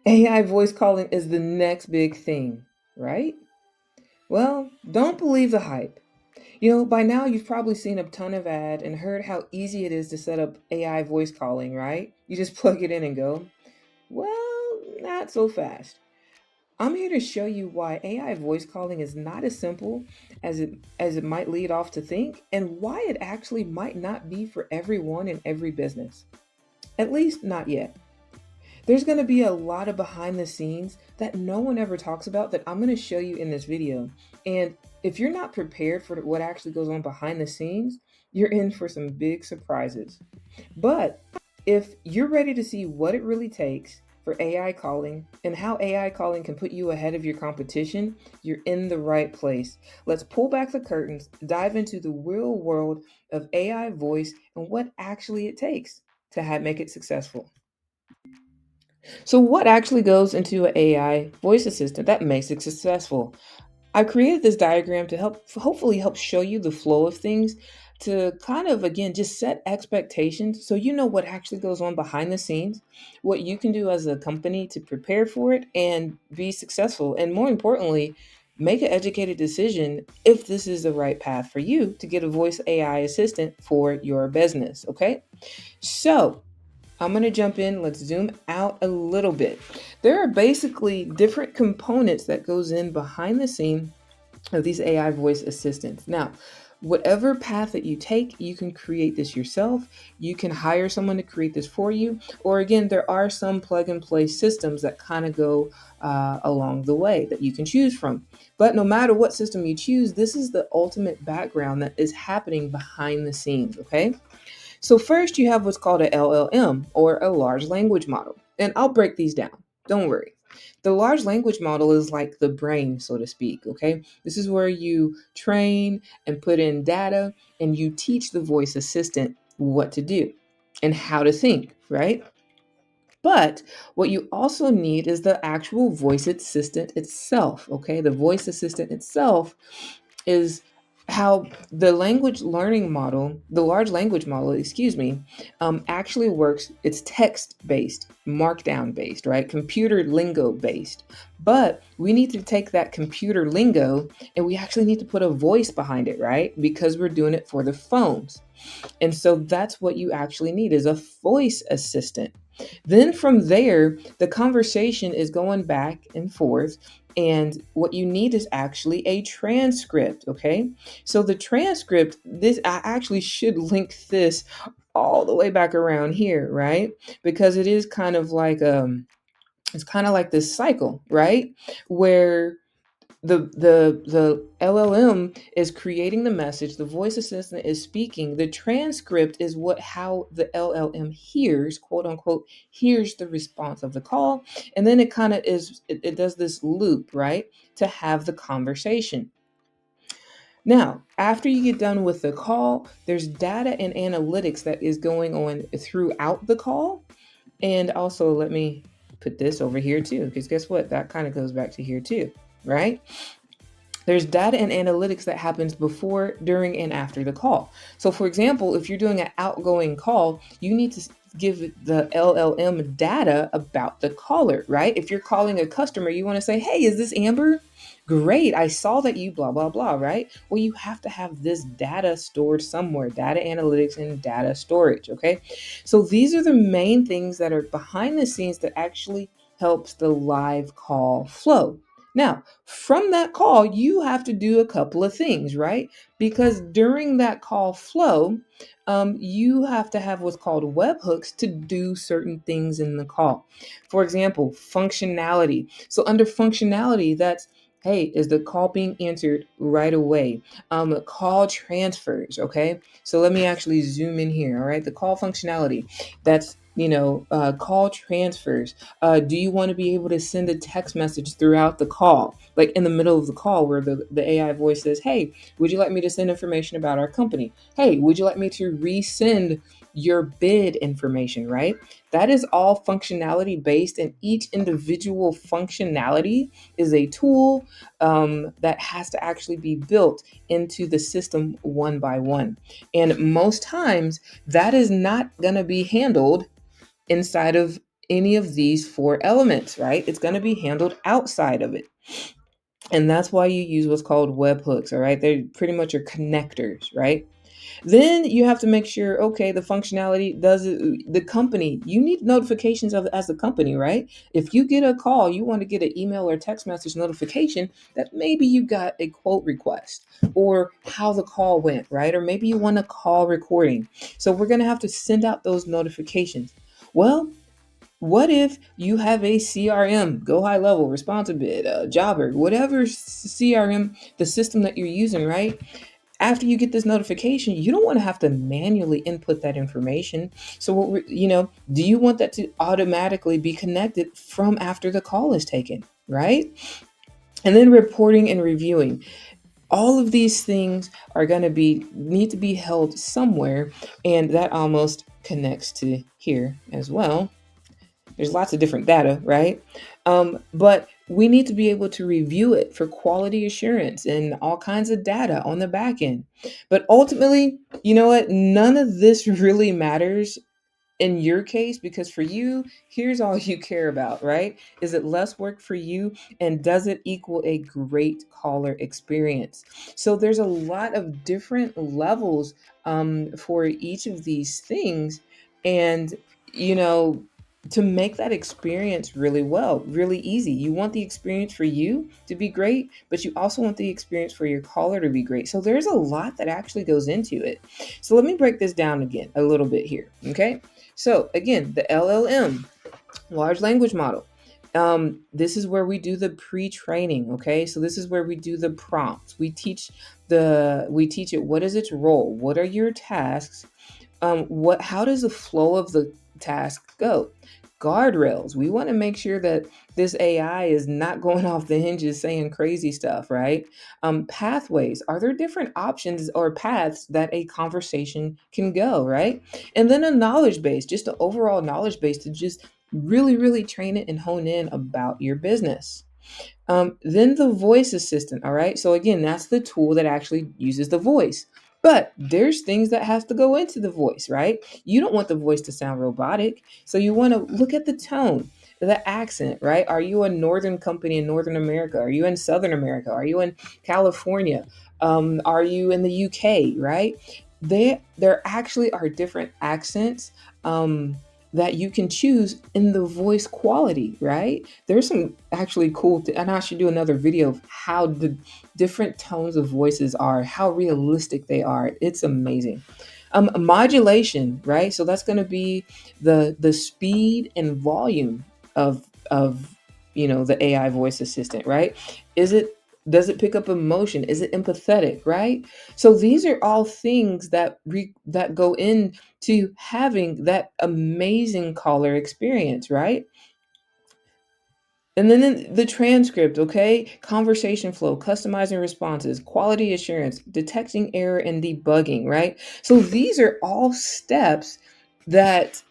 AI voice calling is the next big thing, right? Well, don't believe the hype. By now you've probably seen a ton of ad and heard how easy it is to set up AI voice calling, right? You just plug it in and go. Well, not so fast. I'm here to show you why AI voice calling is not as simple as it might lead off to think, and why it actually might not be for everyone in every business. At least not yet. There's going to be a lot of behind the scenes that no one ever talks about that I'm going to show you in this video. And if you're not prepared for what actually goes on behind the scenes, you're in for some big surprises. But if you're ready to see what it really takes for AI calling and how AI calling can put you ahead of your competition, you're in the right place. Let's pull back the curtains, dive into the real world of AI voice and what actually it takes to make it successful. So, what actually goes into an AI voice assistant that makes it successful? I created this diagram to hopefully help show you the flow of things, to kind of again just set expectations so you know what actually goes on behind the scenes, what you can do as a company to prepare for it and be successful, and more importantly, make an educated decision if this is the right path for you to get a voice AI assistant for your business, okay? So, I'm going to jump in. Let's zoom out a little bit. There are basically different components that goes in behind the scene of these AI voice assistants. Now, whatever path that you take, you can create this yourself. You can hire someone to create this for you. Or again, there are some plug and play systems that kind of go along the way that you can choose from. But no matter what system you choose, this is the ultimate background that is happening behind the scenes, okay? So first you have what's called a LLM, or a large language model. And I'll break these down. Don't worry. The large language model is like the brain, so to speak, okay? This is where you train and put in data and you teach the voice assistant what to do and how to think, right? But what you also need is the actual voice assistant itself, okay? The voice assistant itself is how the language learning model, the large language model, actually works. It's text based, markdown based, right? Computer lingo based. But we need to take that computer lingo and we actually need to put a voice behind it, right? Because we're doing it for the phones. And so that's what you actually need is a voice assistant. Then from there, the conversation is going back and forth. And what you need is actually a transcript, okay? So the transcript, this I actually should link this all the way back around here, right? Because it is kind of like it's kind of like this cycle, right? Where the LLM is creating the message, the voice assistant is speaking, the transcript is what how the LLM hears, quote unquote, hears the response of the call, and then it kind of it does this loop, right, to have the conversation. Now, after you get done with the call, there's data and analytics that is going on throughout the call. And also, let me put this over here too, because guess what? That kind of goes back to here too, right? There's data and analytics that happens before, during, and after the call. So, for example, if you're doing an outgoing call, you need to give the LLM data about the caller, right? If you're calling a customer, you want to say, hey, is this Amber? Great, I saw that you blah, blah, blah, right? Well, you have to have this data stored somewhere, data analytics and data storage, okay? So these are the main things that are behind the scenes that actually helps the live call flow. Now, from that call, you have to do a couple of things, right? Because during that call flow, you have to have what's called webhooks to do certain things in the call. For example, functionality. So, under functionality, that's hey, is the call being answered right away? Call transfers, okay? So, let me actually zoom in here, all right? The call functionality, that's call transfers. Do you want to be able to send a text message throughout the call, like in the middle of the call where the AI voice says, hey, would you like me to send information about our company? Hey, would you like me to resend your bid information, right? That is all functionality based, and each individual functionality is a tool that has to actually be built into the system one by one. And most times that is not going to be handled inside of any of these four elements, right? It's going to be handled outside of it. And that's why you use what's called webhooks, all right? They're pretty much your connectors, right? Then you have to make sure, okay, the functionality does it, the company, you need notifications of as a company, right? If you get a call, you want to get an email or text message notification that maybe you got a quote request or how the call went, right? Or maybe you want a call recording. So we're going to have to send out those notifications. Well, what if you have a CRM, go high level, Responsibid, Jobber, whatever CRM, the system that you're using, right? After you get this notification, you don't want to have to manually input that information. So do you want that to automatically be connected from after the call is taken, right? And then reporting and reviewing. All of these things are going to need to be held somewhere, and that almost connects to here as well. There's lots of different data, right? But we need to be able to review it for quality assurance and all kinds of data on the back end. But ultimately, you know what? None of this really matters in your case, because for you, here's all you care about, right? Is it less work for you, and does it equal a great caller experience? So there's a lot of different levels for each of these things. And you know to make that experience really easy, you want the experience for you to be great, but you also want the experience for your caller to be great. So there's a lot that actually goes into it. So let me break this down again a little bit here, okay? So again, the LLM, large language model. This is where we do the pre-training, okay? So this is where we do the prompts. We teach it, what is its role? What are your tasks? How does the flow of the task go? Guardrails. We want to make sure that this AI is not going off the hinges saying crazy stuff, right? Pathways. Are there different options or paths that a conversation can go, right? And then a knowledge base, just an overall knowledge base to just really train it and hone in about your business. Then the voice assistant, all right? So again, that's the tool that actually uses the voice. But there's things that has to go into the voice, right? You don't want the voice to sound robotic. So you want to look at the tone, the accent, right? Are you a northern company in Northern America? Are you in Southern America? Are you in California? Are you in the UK, right? There actually are different accents. That you can choose in the voice quality, right? There's some actually cool, and I should do another video of how the different tones of voices are, how realistic they are. It's amazing. Modulation, right? So that's going to be the speed and volume of the AI voice assistant, right? Is it Does it pick up emotion? Is it empathetic, right? So these are all things that go into having that amazing caller experience, right? And then in the transcript, okay? Conversation flow, customizing responses, quality assurance, detecting error and debugging, right? So these are all steps that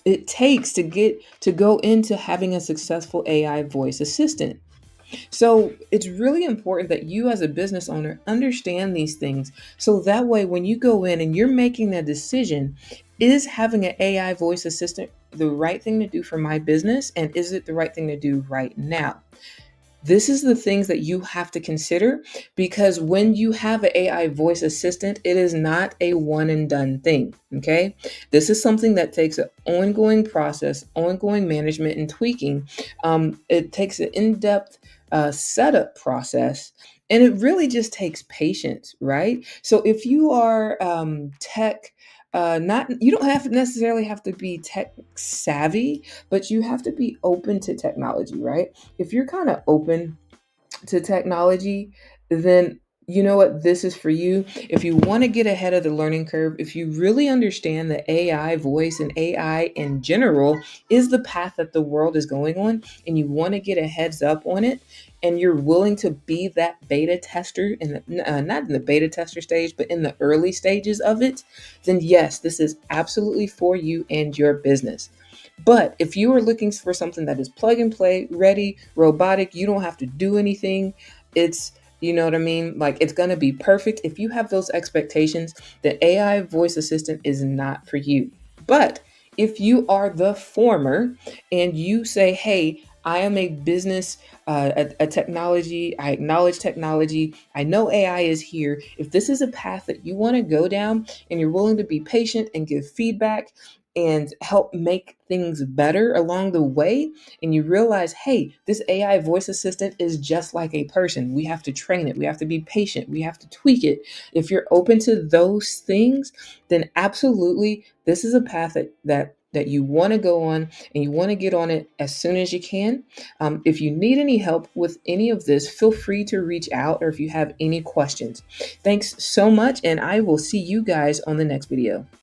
it takes to go into having a successful AI voice assistant. So it's really important that you as a business owner understand these things. So that way, when you go in and you're making that decision, is having an AI voice assistant the right thing to do for my business? And is it the right thing to do right now? This is the things that you have to consider, because when you have an AI voice assistant, it is not a one and done thing. Okay. This is something that takes an ongoing process, ongoing management and tweaking. It takes an in depth setup process. And it really just takes patience, right? So if you are tech, not you don't have to necessarily have to be tech savvy, but you have to be open to technology, right? If you're kind of open to technology, then you know what, this is for you. If you want to get ahead of the learning curve, if you really understand that AI voice and AI in general is the path that the world is going on, and you want to get a heads up on it, and you're willing to be that beta tester not in the beta tester stage, but in the early stages of it, then yes, this is absolutely for you and your business. But if you are looking for something that is plug and play, ready, robotic, you don't have to do anything. You know what I mean? Like, it's going to be perfect. If you have those expectations, the AI voice assistant is not for you. But If you are the former and you say, hey, I am a business, a technology, I acknowledge technology, I know AI is here. If this is a path that you want to go down and you're willing to be patient and give feedback and help make things better along the way, and you realize, hey, this AI voice assistant is just like a person. We have to train it, we have to be patient, we have to tweak it. If you're open to those things, then absolutely this is a path that you want to go on, and you want to get on it as soon as you can. If you need any help with any of this, feel free to reach out, or if you have any questions. Thanks so much, and I will see you guys on the next video.